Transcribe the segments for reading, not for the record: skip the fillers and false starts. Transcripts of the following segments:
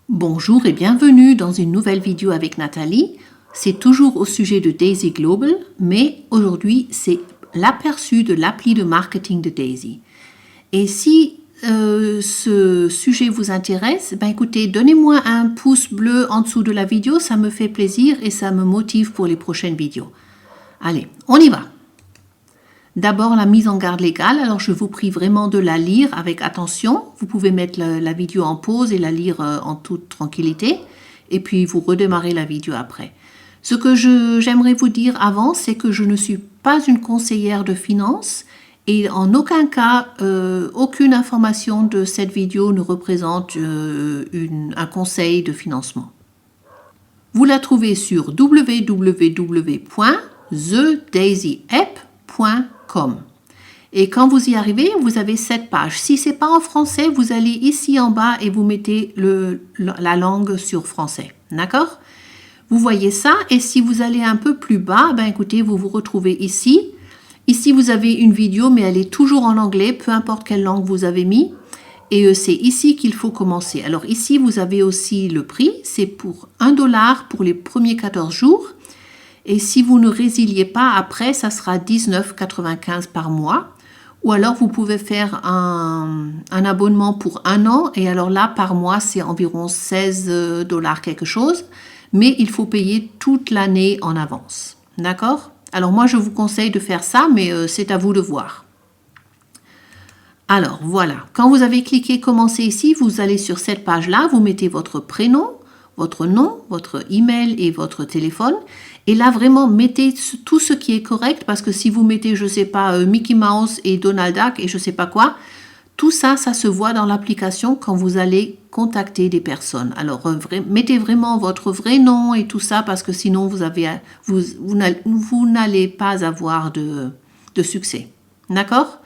Bonjour et bienvenue dans une nouvelle vidéo avec Nathalie. C'est toujours au sujet de Daisy Global, mais aujourd'hui c'est l'aperçu de l'appli de marketing de Daisy. Et si ce sujet vous intéresse, ben écoutez, donnez-moi un pouce bleu en dessous de la vidéo, ça me fait plaisir et ça me motive pour les prochaines vidéos. Allez, on y va. D'abord, la mise en garde légale. Alors, je vous prie vraiment de la lire avec attention. Vous pouvez mettre la vidéo en pause et la lire en toute tranquillité. Et puis, vous redémarrez la vidéo après. Ce que j'aimerais vous dire avant, c'est que je ne suis pas une conseillère de finance et en aucun cas, aucune information de cette vidéo ne représente un conseil de financement. Vous la trouvez sur www.thedaisyApp.com. Et quand vous y arrivez, vous avez cette page. Si ce n'est pas en français, vous allez ici en bas et vous mettez la langue sur français. D'accord? Vous voyez ça et si vous allez un peu plus bas, ben écoutez, vous vous retrouvez ici. Ici, vous avez une vidéo, mais elle est toujours en anglais, peu importe quelle langue vous avez mis. Et c'est ici qu'il faut commencer. Alors ici, vous avez aussi le prix. C'est pour $1 pour les premiers 14 jours. Et si vous ne résiliez pas après, ça sera $19,95 par mois. Ou alors, vous pouvez faire un abonnement pour 1 an. Et alors là, par mois, c'est environ $16 quelque chose. Mais il faut payer toute l'année en avance. D'accord? Alors moi, je vous conseille de faire ça, mais c'est à vous de voir. Alors, voilà. Quand vous avez cliqué « Commencer » ici, vous allez sur cette page-là, vous mettez votre prénom, votre nom, votre email et votre téléphone. Et là, vraiment, mettez tout ce qui est correct parce que si vous mettez, je ne sais pas, Mickey Mouse et Donald Duck et je ne sais pas quoi, tout ça, ça se voit dans l'application quand vous allez contacter des personnes. Alors, mettez vraiment votre vrai nom et tout ça parce que sinon, vous n'allez pas avoir de succès. D'accord ?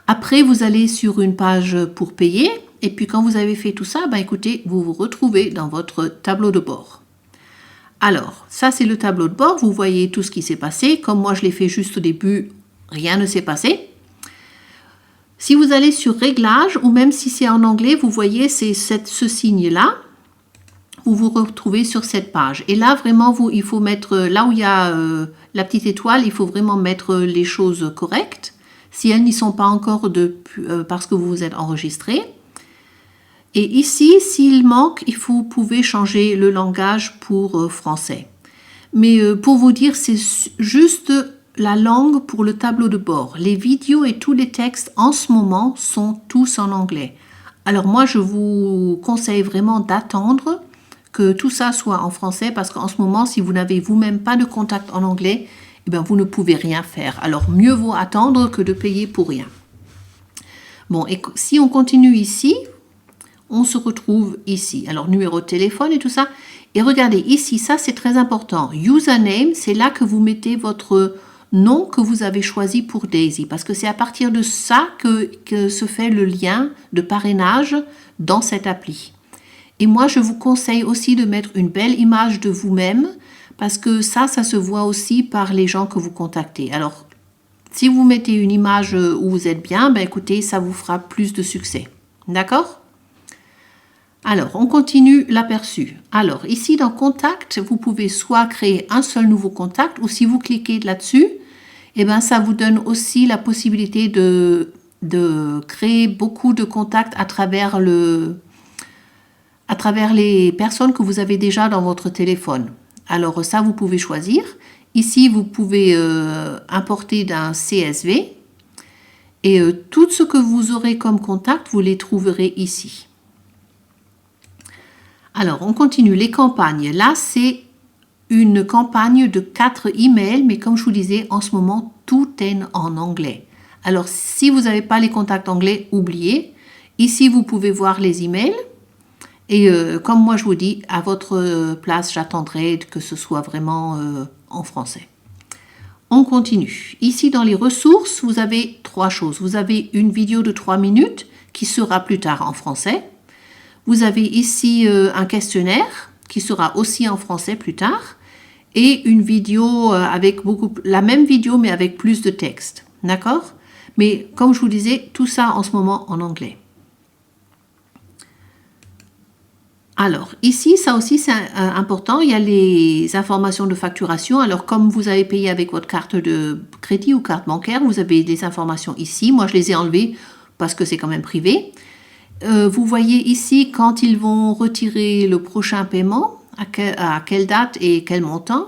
Après, vous allez sur une page pour payer. Et puis, quand vous avez fait tout ça, ben, écoutez, vous vous retrouvez dans votre tableau de bord. Alors, ça, c'est le tableau de bord. Vous voyez tout ce qui s'est passé. Comme moi, je l'ai fait juste au début, rien ne s'est passé. Si vous allez sur Réglages, ou même si c'est en anglais, vous voyez, c'est ce signe-là. Vous vous retrouvez sur cette page. Et là, vraiment, il faut mettre, là où il y a la petite étoile, il faut vraiment mettre les choses correctes. Si elles n'y sont pas encore parce que vous vous êtes enregistré. Et ici, s'il manque, vous pouvez changer le langage pour français. Mais pour vous dire, c'est juste la langue pour le tableau de bord. Les vidéos et tous les textes en ce moment sont tous en anglais. Alors moi, je vous conseille vraiment d'attendre que tout ça soit en français parce qu'en ce moment, si vous n'avez vous-même pas de contact en anglais, eh bien, vous ne pouvez rien faire. Alors, mieux vaut attendre que de payer pour rien. Bon, et si on continue ici, on se retrouve ici. Alors, numéro de téléphone et tout ça. Et regardez, ici, ça, c'est très important. Username, c'est là que vous mettez votre nom que vous avez choisi pour Daisy. Parce que c'est à partir de ça que se fait le lien de parrainage dans cette appli. Et moi, je vous conseille aussi de mettre une belle image de vous-même parce que ça se voit aussi par les gens que vous contactez. Alors, si vous mettez une image où vous êtes bien, ben écoutez, ça vous fera plus de succès. D'accord ? Alors, on continue l'aperçu. Alors, ici dans Contact, vous pouvez soit créer un seul nouveau contact ou si vous cliquez là-dessus, eh ben, ça vous donne aussi la possibilité de créer beaucoup de contacts à travers les personnes que vous avez déjà dans votre téléphone. Alors ça, vous pouvez choisir. Ici, vous pouvez importer d'un CSV. Et tout ce que vous aurez comme contact, vous les trouverez ici. Alors, on continue. Les campagnes. Là, c'est une campagne de 4 emails. Mais comme je vous disais, en ce moment, tout est en anglais. Alors, si vous n'avez pas les contacts anglais, oubliez. Ici, vous pouvez voir les emails. Et comme moi je vous dis, à votre place, j'attendrai que ce soit vraiment en français. On continue. Ici dans les ressources, vous avez 3 choses. Vous avez une vidéo de 3 minutes qui sera plus tard en français. Vous avez ici un questionnaire qui sera aussi en français plus tard. Et une vidéo avec la même vidéo mais avec plus de texte. D'accord ? Mais comme je vous disais, tout ça en ce moment en anglais. Alors, ici, ça aussi, c'est important. Il y a les informations de facturation. Alors, comme vous avez payé avec votre carte de crédit ou carte bancaire, vous avez des informations ici. Moi, je les ai enlevées parce que c'est quand même privé. Vous voyez ici quand ils vont retirer le prochain paiement, à quelle date et quel montant.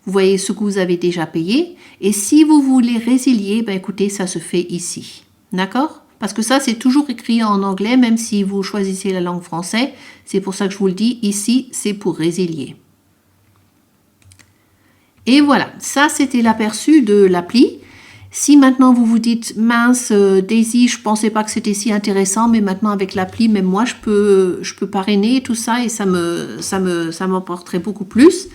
Vous voyez ce que vous avez déjà payé. Et si vous voulez résilier, ben écoutez, ça se fait ici. D'accord ? Parce que ça, c'est toujours écrit en anglais, même si vous choisissez la langue française. C'est pour ça que je vous le dis, ici, c'est pour résilier. Et voilà, ça, c'était l'aperçu de l'appli. Si maintenant vous vous dites, mince, Daisy, je ne pensais pas que c'était si intéressant, mais maintenant avec l'appli, même moi, je peux parrainer tout ça et ça m'apporterait beaucoup plus.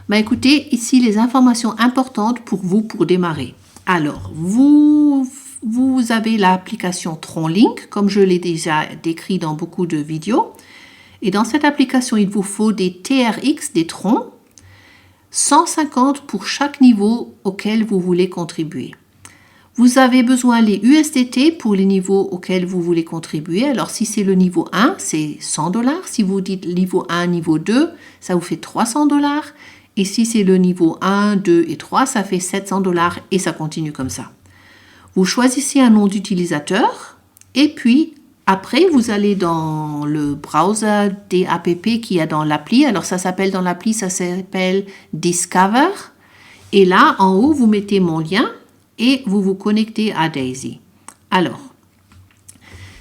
Ben écoutez, ici, les informations importantes pour vous pour démarrer. Alors, vous avez l'application TronLink, comme je l'ai déjà décrit dans beaucoup de vidéos. Et dans cette application, il vous faut des TRX, des troncs, 150 pour chaque niveau auquel vous voulez contribuer. Vous avez besoin des USDT pour les niveaux auxquels vous voulez contribuer. Alors, si c'est le niveau 1, c'est 100 $. Si vous dites niveau 1, niveau 2, ça vous fait 300 $. Et si c'est le niveau 1, 2 et 3, ça fait 700 $ et ça continue comme ça. Vous choisissez un nom d'utilisateur et puis après, vous allez dans le browser des apps qu'il y a dans l'appli. Alors, ça s'appelle dans l'appli, ça s'appelle Discover. Et là, en haut, vous mettez mon lien et vous vous connectez à Daisy. Alors,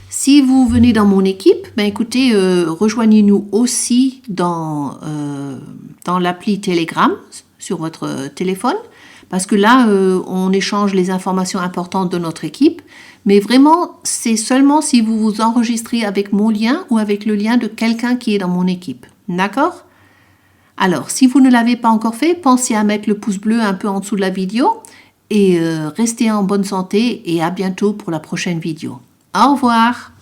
si vous venez dans mon équipe, ben écoutez, rejoignez-nous aussi dans l'appli Telegram sur votre téléphone. Parce que là, on échange les informations importantes de notre équipe. Mais vraiment, c'est seulement si vous vous enregistrez avec mon lien ou avec le lien de quelqu'un qui est dans mon équipe. D'accord ? Alors, si vous ne l'avez pas encore fait, pensez à mettre le pouce bleu un peu en dessous de la vidéo. Et restez en bonne santé et à bientôt pour la prochaine vidéo. Au revoir!